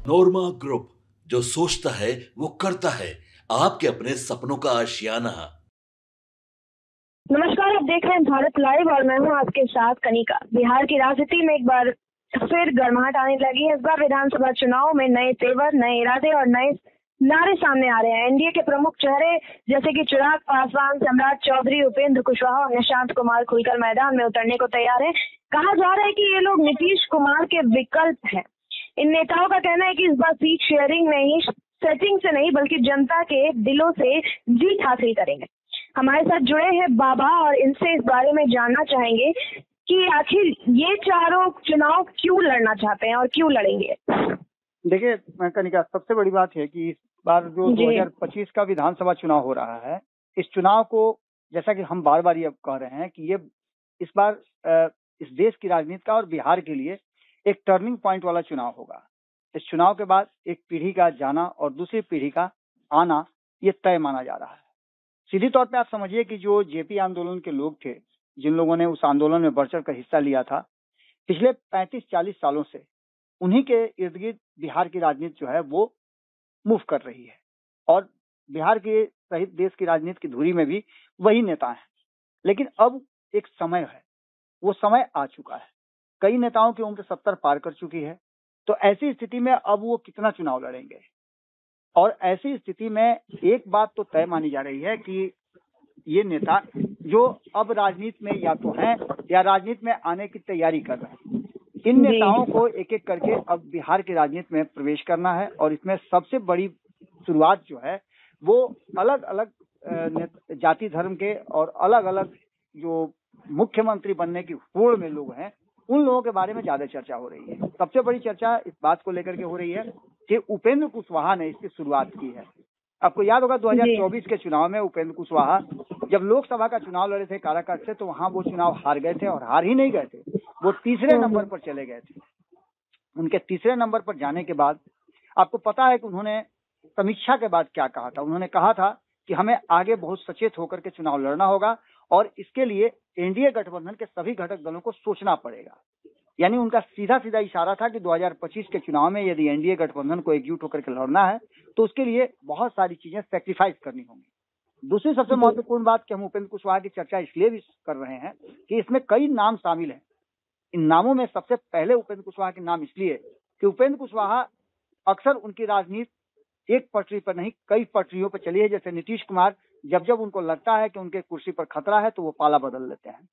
नोरमा group, जो सोचता है वो करता है। आपके अपने सपनों का आशियाना। नमस्कार, आप देख रहे हैं भारत लाइव और मैं हूं आपके साथ कनिका। बिहार की राजनीति में एक बार फिर गर्माहट आने लगी है। इस बार विधानसभा चुनाव में नए तेवर, नए इरादे और नए नारे सामने आ रहे हैं। एनडीए के प्रमुख चेहरे जैसे कि चिराग पासवान, सम्राट चौधरी, उपेंद्र कुशवाहा और निशांत कुमार खुलकर मैदान में उतरने को तैयार है। कहा जा रहा है कि ये लोग नीतीश कुमार के विकल्प हैं। इन नेताओं का कहना है कि इस बार सीट शेयरिंग में ही, सेटिंग से नहीं बल्कि जनता के दिलों से जीत हासिल करेंगे। हमारे साथ जुड़े हैं बाबा और इनसे इस बारे में जानना चाहेंगे कि आखिर ये चारों चुनाव क्यों लड़ना चाहते हैं और क्यों लड़ेंगे। देखिए कनिका, सबसे बड़ी बात है कि इस बार जो 2025 का विधानसभा चुनाव हो रहा है, इस चुनाव को जैसा कि हम बार बार ये कह रहे हैं कि ये इस बार इस देश की राजनीति का और बिहार के लिए एक टर्निंग पॉइंट वाला चुनाव होगा। इस चुनाव के बाद एक पीढ़ी का जाना और दूसरी पीढ़ी का आना ये तय माना जा रहा है। सीधी तौर पे आप समझिए कि जो जेपी आंदोलन के लोग थे, जिन लोगों ने उस आंदोलन में बढ़ चढ़ कर हिस्सा लिया था, पिछले 35-40 सालों से उन्हीं के इर्द गिर्द बिहार की राजनीति जो है वो मूव कर रही है और बिहार के सहित देश की राजनीति की धुरी में भी वही नेता हैं। लेकिन अब एक समय है, वो समय आ चुका है। कई नेताओं की उम्र 70 पार कर चुकी है। तो ऐसी स्थिति में अब वो कितना चुनाव लड़ेंगे, और ऐसी स्थिति में एक बात तो तय मानी जा रही है कि ये नेता जो अब राजनीति में या तो हैं या राजनीति में आने की तैयारी कर रहे हैं, इन नेताओं को एक एक करके अब बिहार की राजनीति में प्रवेश करना है। और इसमें सबसे बड़ी शुरुआत जो है वो अलग अलग जाति धर्म के और अलग अलग जो मुख्यमंत्री बनने की होड़ में लोग हैं, उन लोगों के बारे में ज्यादा चर्चा हो रही है। सबसे बड़ी चर्चा इस बात को लेकर के हो रही है कि उपेंद्र कुशवाहा ने इसकी शुरुआत की है। आपको याद होगा 2024 के चुनाव में उपेंद्र कुशवाहा जब लोकसभा का चुनाव लड़े थे काराकाट से, तो वहां वो चुनाव हार गए थे और हार ही नहीं गए थे, वो तीसरे नंबर पर चले गए थे। उनके तीसरे नंबर पर जाने के बाद आपको पता है कि उन्होंने समीक्षा के बाद क्या कहा था। उन्होंने कहा था कि हमें आगे बहुत सचेत होकर के चुनाव लड़ना होगा और इसके लिए एनडीए गठबंधन के सभी घटक दलों को सोचना पड़ेगा। यानी उनका सीधा सीधा इशारा था कि 2025 के चुनाव में यदि एनडीए गठबंधन को एकजुट होकर के लड़ना है तो उसके लिए बहुत सारी चीजें सैक्रिफाइस करनी होंगी। दूसरी सबसे महत्वपूर्ण बात कि हम उपेंद्र कुशवाहा की चर्चा इसलिए भी कर रहे हैं कि इसमें कई नाम शामिल हैं। इन नामों में सबसे पहले उपेंद्र कुशवाहा के नाम इसलिए कि उपेंद्र कुशवाहा अक्सर उनकी राजनीति एक पटरी पर नहीं कई पटरियों पर चली है। जैसे नीतीश कुमार जब जब उनको लगता है कि उनके कुर्सी पर खतरा है तो वो पाला बदल लेते हैं।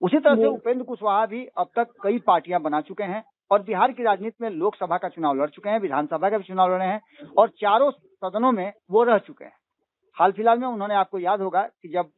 उसी तरह से उपेंद्र कुशवाहा भी अब तक कई पार्टियां बना चुके हैं और बिहार की राजनीति में लोकसभा का चुनाव लड़ चुके हैं, विधानसभा का भी चुनाव लड़े हैं और चारों सदनों में वो रह चुके हैं। हाल फिलहाल में उन्होंने, आपको याद होगा कि जब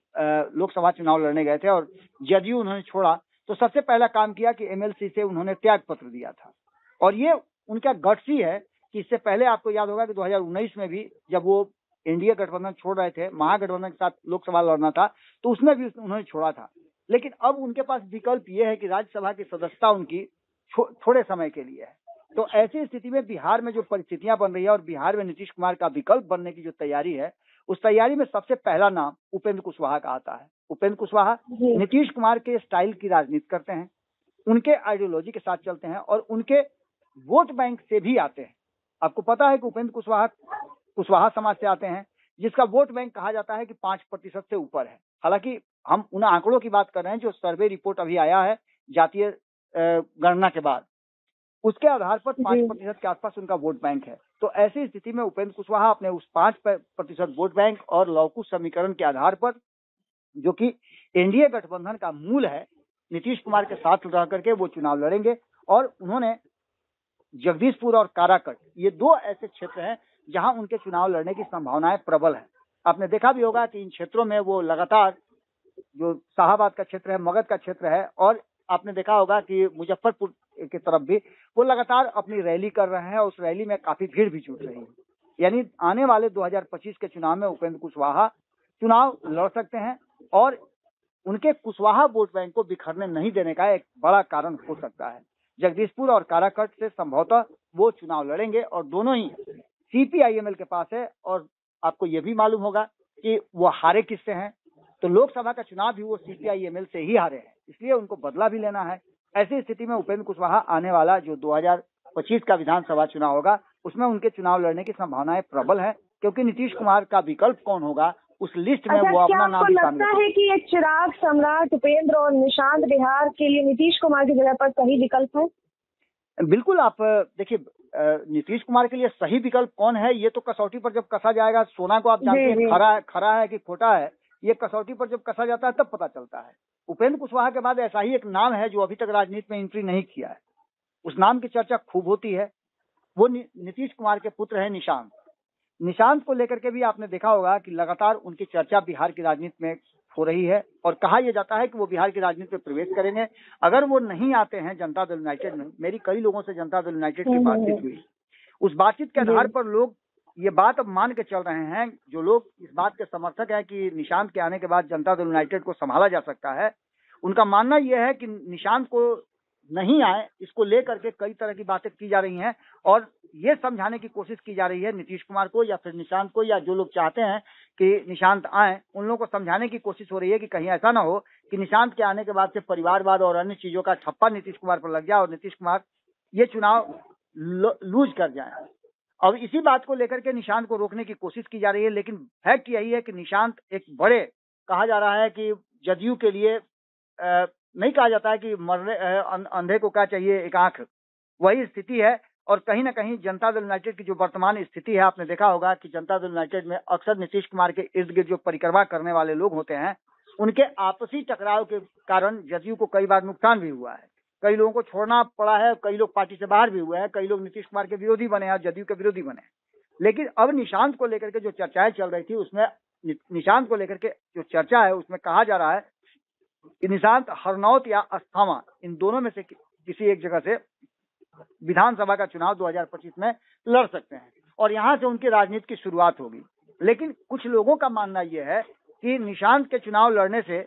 लोकसभा चुनाव लड़ने गए थे और जदयू उन्होंने छोड़ा तो सबसे पहला काम किया कि एमएलसी से उन्होंने त्याग पत्र दिया था। और ये उनका गट्स ही है कि इससे पहले आपको याद होगा कि 2019 में भी जब वो एनडीए गठबंधन छोड़ रहे थे, महागठबंधन के साथ लोकसभा लड़ना था, तो उसमें भी उन्होंने छोड़ा था। लेकिन अब उनके पास विकल्प ये है कि राज्यसभा की सदस्यता उनकी थोड़े समय के लिए है। तो ऐसी स्थिति में बिहार में जो परिस्थितियां बन रही है और बिहार में नीतीश कुमार का विकल्प बनने की जो तैयारी है, उस तैयारी में सबसे पहला नाम उपेंद्र कुशवाहा का आता है। उपेंद्र कुशवाहा नीतीश कुमार के स्टाइल की राजनीति करते हैं, उनके आइडियोलॉजी के साथ चलते हैं और उनके वोट बैंक से भी आते हैं। आपको पता है कि उपेंद्र कुशवाहा समाज से आते हैं जिसका वोट बैंक कहा जाता है कि 5% से ऊपर है। हालांकि हम उन आंकड़ों की बात कर रहे हैं जो सर्वे रिपोर्ट अभी आया है जातीय गणना के बाद, उसके आधार पर 5% के आसपास उनका वोट बैंक है। तो ऐसी स्थिति में उपेंद्र कुशवाहा अपने उस 5% वोट बैंक और लौकुश समीकरण के आधार पर, जो कि एनडीए गठबंधन का मूल है, नीतीश कुमार के साथ रह करके वो चुनाव लड़ेंगे। और उन्होंने जगदीशपुर और काराकट, ये दो ऐसे क्षेत्र हैं जहां उनके चुनाव लड़ने की संभावनाएं प्रबल है। आपने देखा भी होगा कि इन क्षेत्रों में वो लगातार, जो शाहाबाद का क्षेत्र है, मगध का क्षेत्र है, और आपने देखा होगा कि मुजफ्फरपुर की तरफ भी वो लगातार अपनी रैली कर रहे हैं और उस रैली में काफी भीड़ भी जुट रही है। यानी आने वाले 2025 के चुनाव में उपेंद्र कुशवाहा चुनाव लड़ सकते हैं और उनके कुशवाहा वोट बैंक को बिखरने नहीं देने का एक बड़ा कारण हो सकता है। जगदीशपुर और काराकट से संभवतः वो चुनाव लड़ेंगे और दोनों ही सीपीआईएमएल के पास है। और आपको ये भी मालूम होगा कि वो हारे किससे हैं, तो लोकसभा का चुनाव भी वो सीपीआईएमएल से ही हारे हैं, इसलिए उनको बदला भी लेना है। ऐसी स्थिति में उपेंद्र कुशवाहा आने वाला जो 2025 का विधानसभा चुनाव होगा उसमें उनके चुनाव लड़ने की संभावनाएं प्रबल है, क्योंकि नीतीश कुमार का विकल्प कौन होगा उस लिस्ट में वो अपना नाम भी शामिल लगता है कि ये चिराग, सम्राट, उपेंद्र और निशांत बिहार के लिए नीतीश कुमार की जगह पर सही विकल्प है? बिल्कुल। आप देखिए, नीतीश कुमार के लिए सही विकल्प कौन है ये तो कसौटी पर जब कसा जाएगा, सोना को आप जानते हैं खरा है कि खोटा है, ये कसौटी पर जब कसा जाता है तब पता चलता है। उपेंद्र कुशवाहा के बाद ऐसा ही एक नाम है जो अभी तक राजनीति में एंट्री नहीं किया है, उस नाम की चर्चा खूब होती है, वो नीतीश कुमार के पुत्र है निशांत। निशांत को लेकर के भी आपने देखा होगा कि लगातार उनकी चर्चा बिहार की राजनीति में हो रही है और कहा यह जाता है कि वो बिहार की राजनीति में प्रवेश करेंगे अगर वो नहीं आते हैं जनता दल यूनाइटेड में। मेरी कई लोगों से जनता दल यूनाइटेड की बातचीत हुई, उस बातचीत के आधार पर लोग ये बात अब मान के चल रहे हैं, जो लोग इस बात के समर्थक हैं कि निशांत के आने के बाद जनता दल यूनाइटेड को संभाला जा सकता है, उनका मानना यह है कि निशांत को नहीं आए, इसको लेकर के कई तरह की बातें की जा रही हैं और ये समझाने की कोशिश की जा रही है नीतीश कुमार को या फिर निशांत को, या जो लोग चाहते हैं कि निशांत आए उन लोगों को समझाने की कोशिश हो रही है कि कहीं ऐसा ना हो कि निशांत के आने के बाद से परिवारवाद और अन्य चीजों का ठप्पा नीतीश कुमार पर लग जाए और नीतीश कुमार ये चुनाव लूज कर जाए। अब इसी बात को लेकर के निशांत को रोकने की कोशिश की जा रही है, लेकिन फैक्ट यही है कि निशांत एक बड़े, कहा जा रहा है कि जदयू के लिए नहीं कहा जाता है कि मरने अंधे को क्या चाहिए एक आंख, वही स्थिति है। और कहीं ना कहीं जनता दल यूनाइटेड की जो वर्तमान स्थिति है, आपने देखा होगा कि जनता दल यूनाइटेड में अक्सर नीतीश कुमार के इर्द गिर्द जो परिक्रमा करने वाले लोग होते हैं, उनके आपसी टकराव के कारण जदयू को कई बार नुकसान भी हुआ है, कई लोगों को छोड़ना पड़ा है, कई लोग पार्टी से बाहर भी हुए हैं, कई लोग नीतीश कुमार के विरोधी बने हैं, जदयू के विरोधी बने हैं। लेकिन अब निशांत को लेकर के जो चर्चाएं चल रही थी, उसमें निशांत को लेकर के जो चर्चा है उसमें कहा जा रहा है कि निशांत हरनौत या अस्थामा इन दोनों में से किसी एक जगह से विधानसभा का चुनाव 2025 में लड़ सकते हैं और यहां से उनकी राजनीति की शुरुआत होगी। लेकिन कुछ लोगों का मानना यह है कि निशांत के चुनाव लड़ने से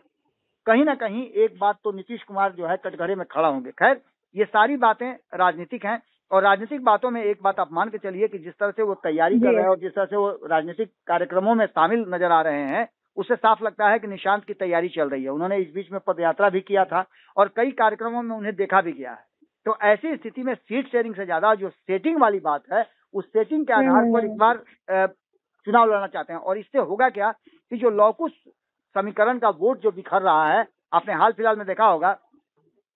कहीं ना कहीं एक बात तो नीतीश कुमार जो है कटघरे में खड़ा होंगे। खैर, ये सारी बातें राजनीतिक हैं और राजनीतिक बातों में एक बात आप मान के चलिए कि जिस तरह से वो तैयारी कर रहे हैं और जिस तरह से वो राजनीतिक कार्यक्रमों में शामिल नजर आ रहे हैं, उससे साफ लगता है कि निशांत की तैयारी चल रही है। उन्होंने इस बीच में पदयात्रा भी किया था और कई कार्यक्रमों में उन्हें देखा भी गया है। तो ऐसी स्थिति में सीट शेयरिंग से ज्यादा जो सेटिंग वाली बात है, उस सेटिंग के आधार पर इस बार चुनाव लड़ना चाहते हैं। और इससे होगा क्या कि जो लौकुश समीकरण का वोट जो बिखर रहा है, आपने हाल फिलहाल में देखा होगा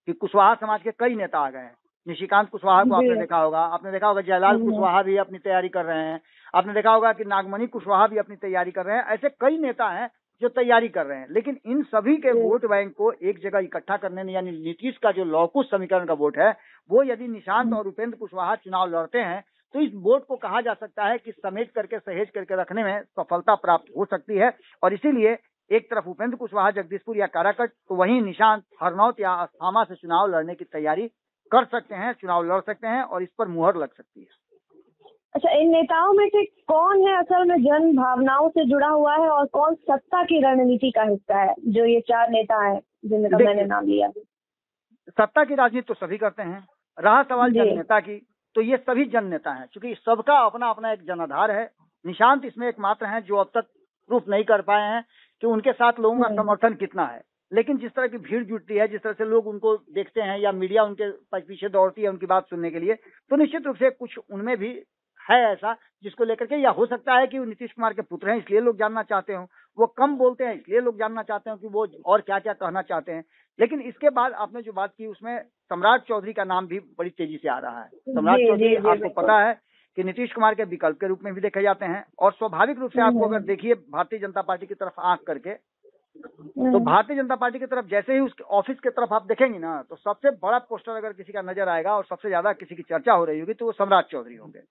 कि कुशवाहा समाज के कई नेता आ गए हैं। निशिकांत कुशवाहा को आपने देखा होगा जयलाल कुशवाहा भी अपनी तैयारी कर रहे हैं, आपने देखा होगा कि नागमणि कुशवाहा भी अपनी तैयारी कर रहे हैं। ऐसे कई नेता हैं जो तैयारी कर रहे हैं, लेकिन इन सभी के वोट बैंक को एक जगह इकट्ठा करने में, यानी नीतीश का जो लौकुश समीकरण का वोट है, वो यदि निशांत और उपेंद्र कुशवाहा चुनाव लड़ते हैं तो इस वोट को कहा जा सकता है कि समेट करके सहेज करके रखने में सफलता प्राप्त हो सकती है। और इसीलिए एक तरफ उपेंद्र कुशवाहा जगदीशपुर या काराकट, तो वहीं निशांत हरनौत या अस्थामा से चुनाव लड़ने की तैयारी कर सकते हैं, चुनाव लड़ सकते हैं और इस पर मुहर लग सकती है। अच्छा, इन नेताओं में से कौन है असल में जन भावनाओं से जुड़ा हुआ है और कौन सत्ता की रणनीति का हिस्सा है? जो ये चार नेता हैं जिनका मैंने नाम लिया। सत्ता की राजनीति तो सभी करते हैं, रहा सवाल जन नेता की, तो ये सभी जन नेता हैं, क्योंकि सबका अपना अपना एक जनाधार है। निशांत इसमें एकमात्र हैं जो अब तक प्रूफ नहीं कर पाए हैं कि उनके साथ लोगों का समर्थन कितना है। लेकिन जिस तरह की भीड़ जुटती है, जिस तरह से लोग उनको देखते हैं या मीडिया उनके पीछे दौड़ती है उनकी बात सुनने के लिए, तो निश्चित रूप से कुछ उनमें भी है ऐसा जिसको लेकर के, या हो सकता है कि वो नीतीश कुमार के पुत्र हैं इसलिए लोग जानना चाहते हो, वो कम बोलते हैं इसलिए लोग जानना चाहते हो कि वो और क्या क्या कहना चाहते हैं। लेकिन इसके बाद आपने जो बात की उसमें सम्राट चौधरी का नाम भी बड़ी तेजी से आ रहा है। सम्राट चौधरी आपको पता है कि नीतीश कुमार के विकल्प के रूप में भी देखे जाते हैं और स्वाभाविक रूप से आपको अगर देखिए भारतीय जनता पार्टी की तरफ आंख करके, तो भारतीय जनता पार्टी की तरफ जैसे ही उसके ऑफिस की तरफ आप देखेंगे ना, तो सबसे बड़ा पोस्टर अगर किसी का नजर आएगा और सबसे ज्यादा किसी की चर्चा हो रही होगी तो वो सम्राट चौधरी होंगे।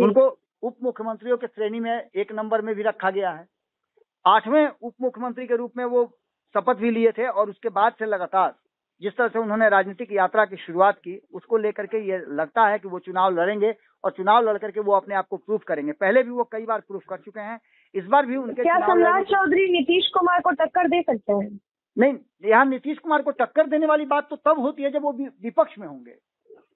उनको उप मुख्यमंत्रियों के श्रेणी में 1 नंबर में भी रखा गया है। 8वें उप मुख्यमंत्री के रूप में वो शपथ भी लिए थे और उसके बाद से लगातार जिस तरह से उन्होंने राजनीतिक यात्रा की शुरुआत की, उसको लेकर के ये लगता है कि वो चुनाव लड़ेंगे और चुनाव लड़ करके वो अपने आप को प्रूफ करेंगे। पहले भी वो कई बार प्रूफ कर चुके हैं, इस बार भी उनके क्या सम्राट चौधरी नीतीश कुमार को टक्कर दे सकते हैं? नहीं, यहाँ नीतीश कुमार को टक्कर देने वाली बात तो तब होती है जब वो विपक्ष में होंगे।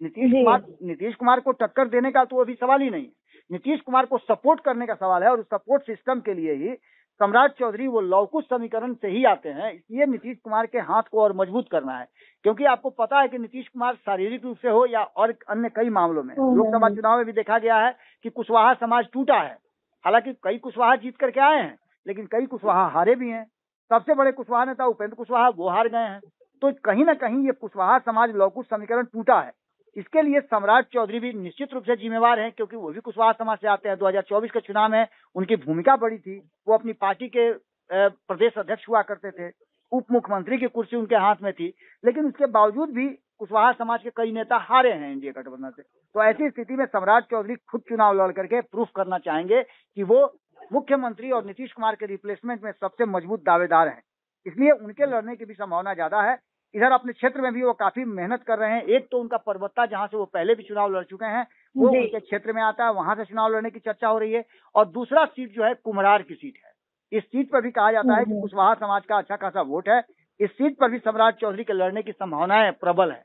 नीतीश कुमार को टक्कर देने का तो अभी सवाल ही नहीं है। नीतीश कुमार को सपोर्ट करने का सवाल है और उस सपोर्ट सिस्टम के लिए ही सम्राट चौधरी वो लवकुश समीकरण से ही आते हैं, इसलिए नीतीश कुमार के हाथ को और मजबूत करना है। क्योंकि आपको पता है कि नीतीश कुमार शारीरिक रूप से हो या और अन्य कई मामलों में, लोकसभा चुनाव में भी देखा गया है कि कुशवाहा समाज टूटा है। हालांकि कई कुशवाहा जीत करके आए हैं, लेकिन कई कुशवाहा हारे भी हैं। सबसे बड़े कुशवाहा नेता उपेंद्र कुशवाहा वो हार गए हैं। तो कहीं ना कहीं ये कुशवाहा समाज लवकुश समीकरण टूटा है। इसके लिए सम्राट चौधरी भी निश्चित रूप से जिम्मेवार हैं, क्योंकि वो भी कुशवाहा समाज से आते हैं। 2024 के चुनाव में उनकी भूमिका बड़ी थी। वो अपनी पार्टी के प्रदेश अध्यक्ष हुआ करते थे, उप मुख्यमंत्री की कुर्सी उनके हाथ में थी, लेकिन उसके बावजूद भी कुशवाहा समाज के कई नेता हारे हैं एनडीए गठबंधन से। तो ऐसी स्थिति में सम्राट चौधरी खुद चुनाव लड़ करके प्रूफ करना चाहेंगे कि वो मुख्यमंत्री और नीतीश कुमार के रिप्लेसमेंट में सबसे मजबूत दावेदार हैं। इसलिए उनके लड़ने की भी संभावना ज्यादा है। इधर अपने क्षेत्र में भी वो काफी मेहनत कर रहे हैं। एक तो उनका परबत्ता, जहां से वो पहले भी चुनाव लड़ चुके हैं, वो उनके क्षेत्र में आता है, वहां से चुनाव लड़ने की चर्चा हो रही है। और दूसरा सीट जो है कुम्हरार की सीट है। इस सीट पर भी कहा जाता है कि कुशवाहा समाज का अच्छा खासा वोट है। इस सीट पर भी सम्राट चौधरी के लड़ने की संभावनाएं प्रबल है।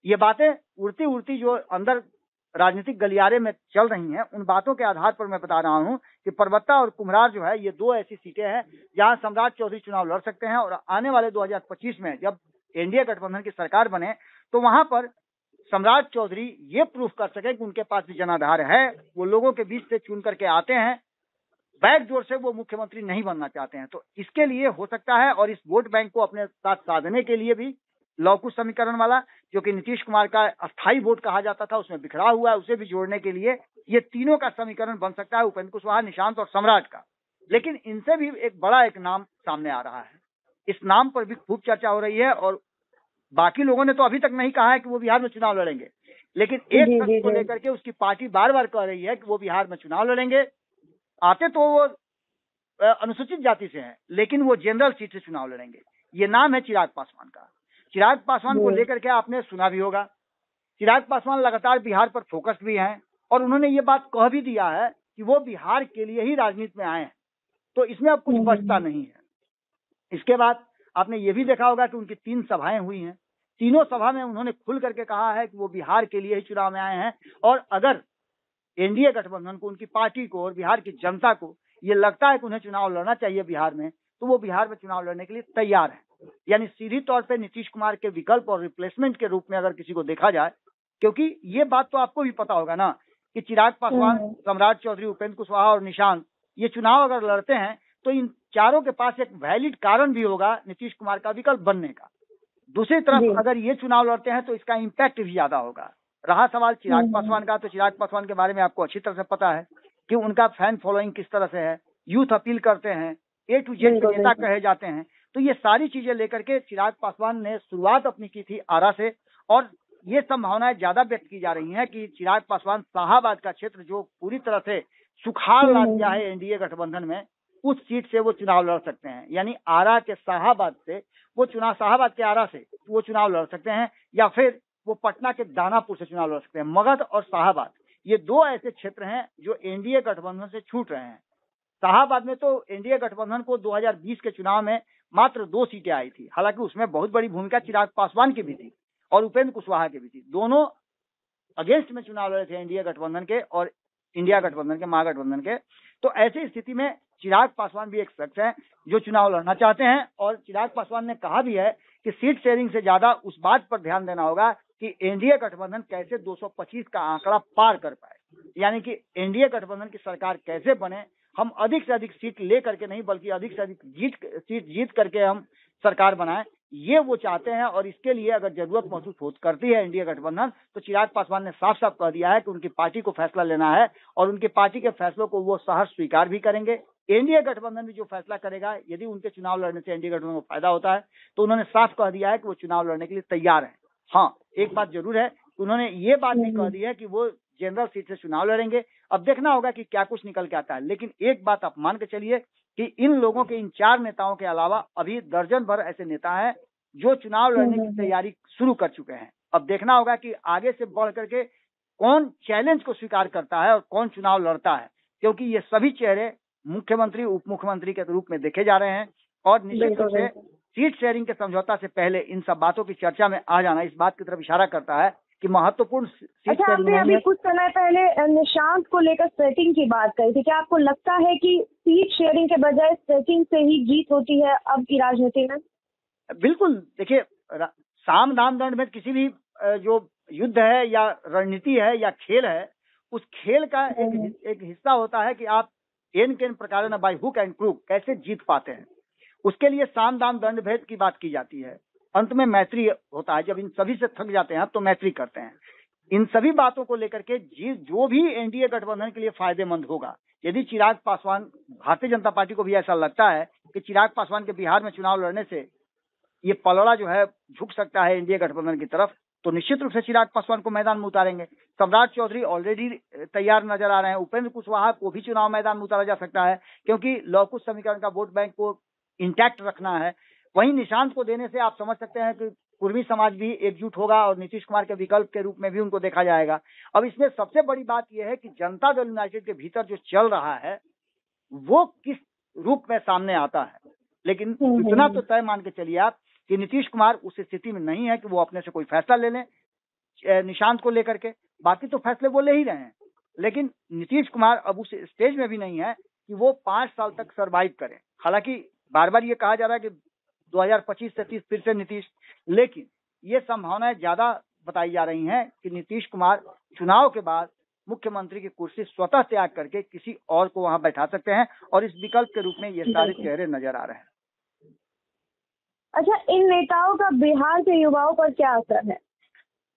ये बातें उड़ती उड़ती जो अंदर राजनीतिक गलियारे में चल रही हैं, उन बातों के आधार पर मैं बता रहा हूं कि परबत्ता और कुम्हरार जो है, ये दो ऐसी सीटें हैं जहां सम्राट चौधरी चुनाव लड़ सकते हैं। और आने वाले 2025 में जब एनडीए गठबंधन की सरकार बने, तो वहां पर सम्राट चौधरी ये प्रूफ कर सके कि उनके पास भी जनाधार है। वो लोगों के बीच से चुन करके आते हैं, बैकडोर से वो मुख्यमंत्री नहीं बनना चाहते हैं। तो इसके लिए हो सकता है, और इस वोट बैंक को अपने साथ साधने के लिए भी लवकुश समीकरण वाला, जो कि नीतीश कुमार का अस्थायी वोट कहा जाता था, उसमें बिखरा हुआ है, उसे भी जोड़ने के लिए ये तीनों का समीकरण बन सकता है, उपेंद्र कुशवाहा, निशांत और सम्राट का। लेकिन इनसे भी एक बड़ा एक नाम सामने आ रहा है। इस नाम पर भी खूब चर्चा हो रही है। और बाकी लोगों ने तो अभी तक नहीं कहा है कि वो बिहार में चुनाव लड़ेंगे, लेकिन एक शख्स को लेकर के उसकी पार्टी बार बार कह रही है कि वो बिहार में चुनाव लड़ेंगे। आते तो वो अनुसूचित जाति से हैं, लेकिन वो जनरल सीट से चुनाव लड़ेंगे। ये नाम है चिराग पासवान का। चिराग पासवान को लेकर के आपने सुना भी होगा। चिराग पासवान लगातार बिहार पर फोकस भी हैं, और उन्होंने ये बात कह भी दिया है कि वो बिहार के लिए ही राजनीति में आए हैं। तो इसमें अब कुछ बचता नहीं है। इसके बाद आपने ये भी देखा होगा कि उनकी 3 सभाएं हुई हैं। तीनों सभा में उन्होंने खुल करके कहा है कि वो बिहार के लिए ही चुनाव में आए हैं। और अगर एनडीए गठबंधन को, उनकी पार्टी को और बिहार की जनता को ये लगता है कि उन्हें चुनाव लड़ना चाहिए बिहार में, तो वो बिहार में चुनाव लड़ने के लिए तैयार है। यानी सीधी तौर पे नीतीश कुमार के विकल्प और रिप्लेसमेंट के रूप में अगर किसी को देखा जाए, क्योंकि ये बात तो आपको भी पता होगा ना कि चिराग पासवान, सम्राट चौधरी, उपेंद्र कुशवाहा और निशांत ये चुनाव अगर लड़ते हैं तो इन चारों के पास एक वैलिड कारण भी होगा नीतीश कुमार का विकल्प बनने का। दूसरी तरफ अगर ये चुनाव लड़ते हैं तो इसका इम्पैक्ट भी ज्यादा होगा। रहा सवाल चिराग पासवान का, तो चिराग पासवान के बारे में आपको अच्छी तरह से पता है कि उनका फैन फॉलोइंग किस तरह से है, यूथ अपील करते हैं, A to Z के नेता कहे जाते हैं। तो ये सारी चीजें लेकर के चिराग पासवान ने शुरुआत अपनी की थी आरा से, और ये संभावनाएं ज्यादा व्यक्त की जा रही हैं कि चिराग पासवान शाहाबाद का क्षेत्र जो पूरी तरह से सुखाड़ ला दिया है एनडीए गठबंधन में, उस सीट से वो चुनाव लड़ सकते हैं। यानी आरा के शाहाबाद से वो चुनाव, शाहाबाद के आरा से वो चुनाव लड़ सकते हैं, या फिर वो पटना के दानापुर से चुनाव लड़ सकते हैं। मगध और शाहाबाद ये दो ऐसे क्षेत्र हैं जो एनडीए गठबंधन से छूट रहे हैं। शाहाबाद में तो एनडीए गठबंधन को 2020 के चुनाव में मात्र 2 सीटें आई थी। हालांकि उसमें बहुत बड़ी भूमिका चिराग पासवान की भी थी और उपेंद्र कुशवाहा की भी थी। दोनों अगेंस्ट में चुनाव लड़े थे एनडीए गठबंधन के और इंडिया गठबंधन के, महागठबंधन के। तो ऐसी स्थिति में चिराग पासवान भी एक शख्स है जो चुनाव लड़ना चाहते हैं। और चिराग पासवान ने कहा भी है कि सीट शेयरिंग से ज्यादा उस बात पर ध्यान देना होगा कि एनडीए गठबंधन कैसे 225 का आंकड़ा पार कर पाए, यानी कि एनडीए गठबंधन की सरकार कैसे बने, हम अधिक से अधिक सीट ले करके नहीं बल्कि अधिक से अधिक सीट जीत करके हम सरकार बनाएं, ये वो चाहते हैं। और इसके लिए अगर जरूरत महसूस करती है एनडीए गठबंधन, तो चिराग पासवान ने साफ साफ कह दिया है कि उनकी पार्टी को फैसला लेना है और उनकी पार्टी के फैसलों को वो सहर्ष स्वीकार भी करेंगे। एनडीए गठबंधन भी जो फैसला करेगा, यदि उनके चुनाव लड़ने से एनडीए गठबंधन को फायदा होता है, तो उन्होंने साफ कह दिया है कि वो चुनाव लड़ने के लिए तैयार है। हाँ, एक बात जरूर है, उन्होंने ये बात भी कह दी है कि वो जनरल सीट से चुनाव लड़ेंगे। अब देखना होगा कि क्या कुछ निकल के आता है। लेकिन एक बात आप मान के चलिए कि इन लोगों के, इन 4 नेताओं के अलावा अभी दर्जन भर ऐसे नेता हैं जो चुनाव लड़ने की तैयारी शुरू कर चुके हैं। अब देखना होगा कि आगे से बढ़ करके कौन चैलेंज को स्वीकार करता है और कौन चुनाव लड़ता है, क्योंकि ये सभी चेहरे मुख्यमंत्री, उप मुख्यमंत्री के रूप में देखे जा रहे हैं। और निश्चित रूप से सीट शेयरिंग के समझौता से पहले इन सब बातों की चर्चा में आ जाना इस बात की तरफ इशारा करता है कि महत्वपूर्ण सीट अच्छा, आपने अभी कुछ समय पहले निशांत को लेकर स्ट्रेचिंग की बात कही थी, क्या आपको लगता है कि सीट शेयरिंग के बजाय स्ट्रेचिंग से ही जीत होती है अब की राजनीति में? बिल्कुल, देखिए साम दाम दंड में किसी भी जो युद्ध है या रणनीति है या खेल है, उस खेल का एक हिस्सा होता है कि आप एन केन प्रकार न बाय हुक एंड क्रूक कैसे जीत पाते हैं। उसके लिए साम दाम दंड भेद की बात की जाती है। अंत में मैत्री होता है। जब इन सभी से थक जाते हैं तो मैत्री करते हैं। इन सभी बातों को लेकर के जो भी एनडीए गठबंधन के लिए फायदेमंद होगा, यदि चिराग पासवान, भारतीय जनता पार्टी को भी ऐसा लगता है कि चिराग पासवान के बिहार में चुनाव लड़ने से ये पलड़ा जो है झुक सकता है एनडीए गठबंधन की तरफ, तो निश्चित रूप से चिराग पासवान को मैदान में उतारेंगे। सम्राट चौधरी ऑलरेडी तैयार नजर आ रहे हैं। उपेंद्र कुशवाहा को भी चुनाव मैदान में उतारा जा सकता है, क्योंकि लौकुश समीकरण का वोट बैंक को इंटैक्ट रखना है। वहीं निशांत को देने से आप समझ सकते हैं कि कुर्मी समाज भी एकजुट होगा और नीतीश कुमार के विकल्प के रूप में भी उनको देखा जाएगा। अब इसमें सबसे बड़ी बात यह है कि जनता दल यूनाइटेड के भीतर जो चल रहा है वो किस रूप में सामने आता है। लेकिन इतना तो तय मान के चलिए आप कि नीतीश कुमार उस स्थिति में नहीं है कि वो अपने से कोई फैसला ले लें निशांत को लेकर के। बाकी तो फैसले वो ले ही रहे हैं, लेकिन नीतीश कुमार अब उस स्टेज में भी नहीं है कि वो 5 साल तक सरवाइव करें। हालांकि बार बार ये कहा जा रहा है कि 2025 से 30 फिर से नीतीश, लेकिन ये संभावनाएं ज्यादा बताई जा रही हैं कि नीतीश कुमार चुनाव के बाद मुख्यमंत्री की कुर्सी स्वतः त्याग करके किसी और को वहां बैठा सकते हैं, और इस विकल्प के रूप में ये सारे चेहरे नजर आ रहे हैं। अच्छा, इन नेताओं का बिहार के युवाओं पर क्या असर है?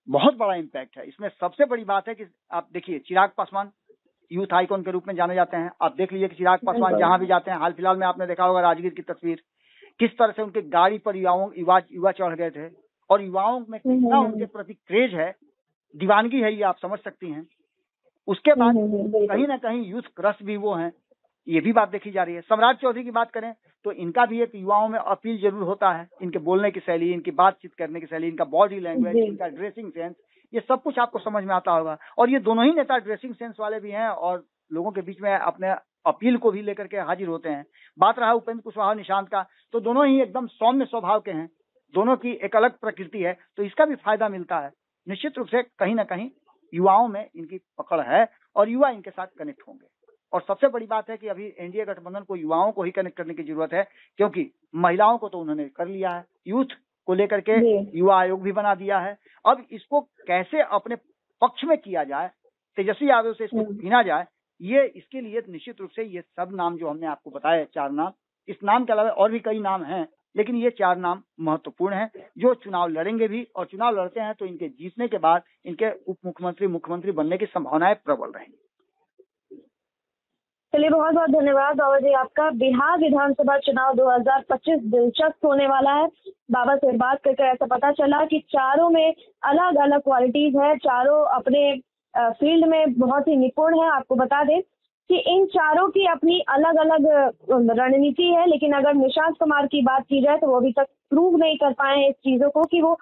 बहुत बड़ा इम्पैक्ट है। इसमें सबसे बड़ी बात है कि आप देखिए, चिराग पासवान यूथ आइकॉन के रूप में जाने जाते हैं। आप देख लीजिए कि चिराग पासवान जहां भी जाते हैं, हाल फिलहाल में आपने देखा होगा राजगीर की तस्वीर, किस तरह से उनके गाड़ी पर युवा चढ़ गए थे, और युवाओं में कितना उनके प्रति क्रेज है, दीवानगी है, ये आप समझ सकती हैं। उसके बाद कहीं ना कहीं यूथ क्रश भी वो हैं, ये भी बात देखी जा रही है। सम्राट चौधरी की बात करें तो इनका भी एक युवाओं में अपील जरूर होता है। इनके बोलने की शैली, इनकी बातचीत करने की शैली, इनका बॉडी लैंग्वेज, इनका ड्रेसिंग सेंस, ये सब कुछ आपको समझ में आता होगा। और ये दोनों ही नेता ड्रेसिंग सेंस वाले भी हैं और लोगों के बीच में अपने अपील को भी लेकर के हाजिर होते हैं। बात रहा उपेंद्र कुशवाहा निशांत का, तो दोनों ही एकदम सौम्य स्वभाव के हैं, दोनों की एक अलग प्रकृति है, तो इसका भी फायदा मिलता है। निश्चित रूप से कहीं ना कहीं युवाओं में इनकी पकड़ है और युवा इनके साथ कनेक्ट होंगे। और सबसे बड़ी बात है कि अभी एनडीए गठबंधन को युवाओं को ही कनेक्ट करने की जरूरत है, क्योंकि महिलाओं को तो उन्होंने कर लिया है, यूथ को लेकर के युवा आयोग भी बना दिया है। अब इसको कैसे अपने पक्ष में किया जाए, तेजस्वी यादव से इसको छीना जाए, ये इसके लिए निश्चित रूप से ये सब नाम जो हमने आपको बताया, 4 नाम, इस नाम के अलावा और भी कई नाम हैं, लेकिन ये 4 नाम महत्वपूर्ण हैं जो चुनाव लड़ेंगे भी, और चुनाव लड़ते हैं तो इनके जीतने के बाद इनके उप मुख्यमंत्री, मुख्यमंत्री बनने की संभावनाएं प्रबल रहेंगी। चलिए, बहुत बहुत धन्यवाद बाबा जी आपका। बिहार विधानसभा चुनाव 2025 दिलचस्प होने वाला है। बाबा से बात करके ऐसा पता चला कि चारों में अलग अलग क्वालिटीज है, चारों अपने फील्ड में बहुत ही निपुण है। आपको बता दें कि इन चारों की अपनी अलग अलग रणनीति है, लेकिन अगर निशांत कुमार की बात की जाए तो वो अभी तक प्रूव नहीं कर पाए हैं इस चीजों को कि वो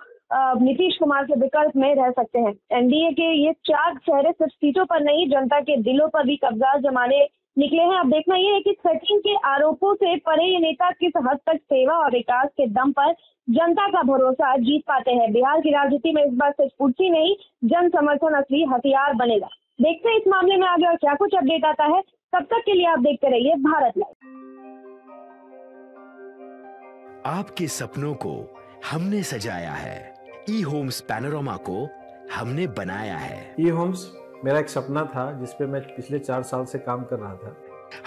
नीतीश कुमार के विकल्प में रह सकते हैं। एनडीए के ये 4 चेहरे सिर्फ सीटों पर नहीं, जनता के दिलों पर भी कब्जा जमाने निकले हैं। अब देखना ये है कि सेटिंग के आरोपों से परे ये नेता किस हद तक सेवा और विकास के दम पर जनता का भरोसा जीत पाते हैं। बिहार की राजनीति में इस बार सिर्फ कुर्सी नहीं, जन समर्थन असली हथियार बनेगा। देखते हैं इस मामले में आगे और क्या कुछ अपडेट आता है। तब तक के लिए आप देखते रहिए भारत लाइव। आपके सपनों को हमने सजाया है, ई होम्स पैनोरामा को हमने बनाया है। ई होम्स मेरा एक सपना था जिस पे मैं पिछले 4 साल से काम कर रहा था।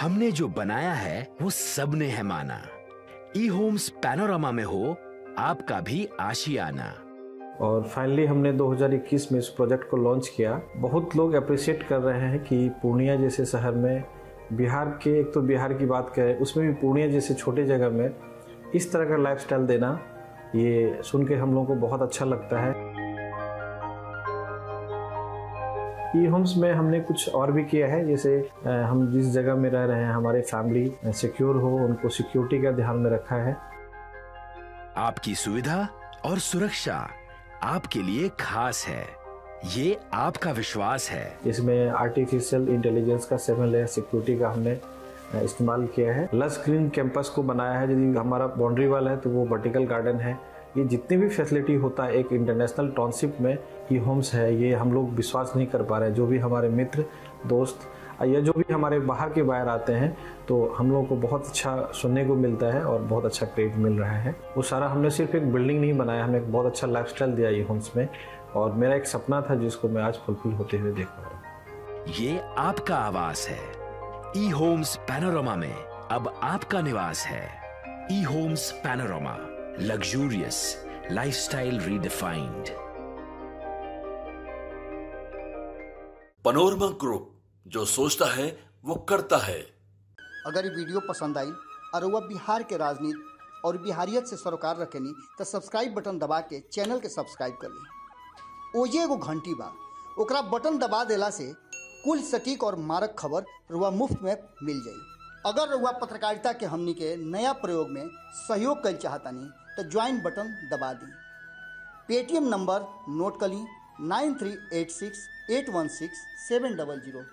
हमने जो बनाया है वो सबने है माना। ई होम्स पैनोरामा में हो आपका भी आशियाना। और फाइनली हमने 2021 में इस प्रोजेक्ट को लॉन्च किया। बहुत लोग अप्रिशिएट कर रहे हैं कि पूर्णिया जैसे शहर में, बिहार के, एक तो बिहार की बात करें उसमें भी पूर्णिया जैसे छोटे जगह में इस तरह का लाइफस्टाइल देना, ये सुन के हम लोगों को बहुत अच्छा लगता है। ई होम्स में हमने कुछ और भी किया है, जैसे हम जिस जगह में रह रहे हैं हमारे फैमिली सिक्योर हो, उनको सिक्योरिटी का ध्यान में रखा है। आपकी सुविधा और सुरक्षा आपके लिए खास है, ये आपका विश्वास है। इसमें आर्टिफिशियल इंटेलिजेंस का 7 लेयर सिक्योरिटी का हमने इस्तेमाल किया है। लस ग्रीन कैंपस को बनाया है। यदि हमारा बाउंड्री वाल है तो वो वर्टिकल गार्डन है, ये जितनी भी फैसिलिटी होता है एक इंटरनेशनल टाउनशिप में ई होम्स है, ये हम लोग विश्वास नहीं कर पा रहे हैं। जो भी हमारे मित्र दोस्त या जो भी हमारे बाहर के बाहर आते हैं तो हम लोगों को बहुत अच्छा सुनने को मिलता है और बहुत अच्छा क्रेडिट मिल रहा है। वो सारा हमने सिर्फ एक बिल्डिंग नहीं बनाया, हमें एक बहुत अच्छा लाइफस्टाइल दिया ई होम्स में, और मेरा एक सपना था जिसको मैं आज फुलफिल होते हुए देख पा रहा हूँ। ये आपका आवास है। ई होम्स पैनोरामा में अब आपका निवास है। E homes Panorama, luxurious lifestyle redefined. Panorama group, जो सोचता है वो करता है। अगर ये वीडियो पसंद आई और वह बिहार के राजनीति और बिहारियत से सरोकार रखेनी तो सब्सक्राइब बटन दबा के चैनल के सब्सक्राइब कर ली। ओजे एगो घंटी बा, ओकरा बटन दबा देला से कुल सटीक और मारक खबर रुआ मुफ्त में मिल जाई। अगर रुआ पत्रकारिता के हमनी के नया प्रयोग में सहयोग कर चाहतानी तो ज्वाइन बटन दबा दी। पेटीएम नंबर नोट कर ली 9386816700।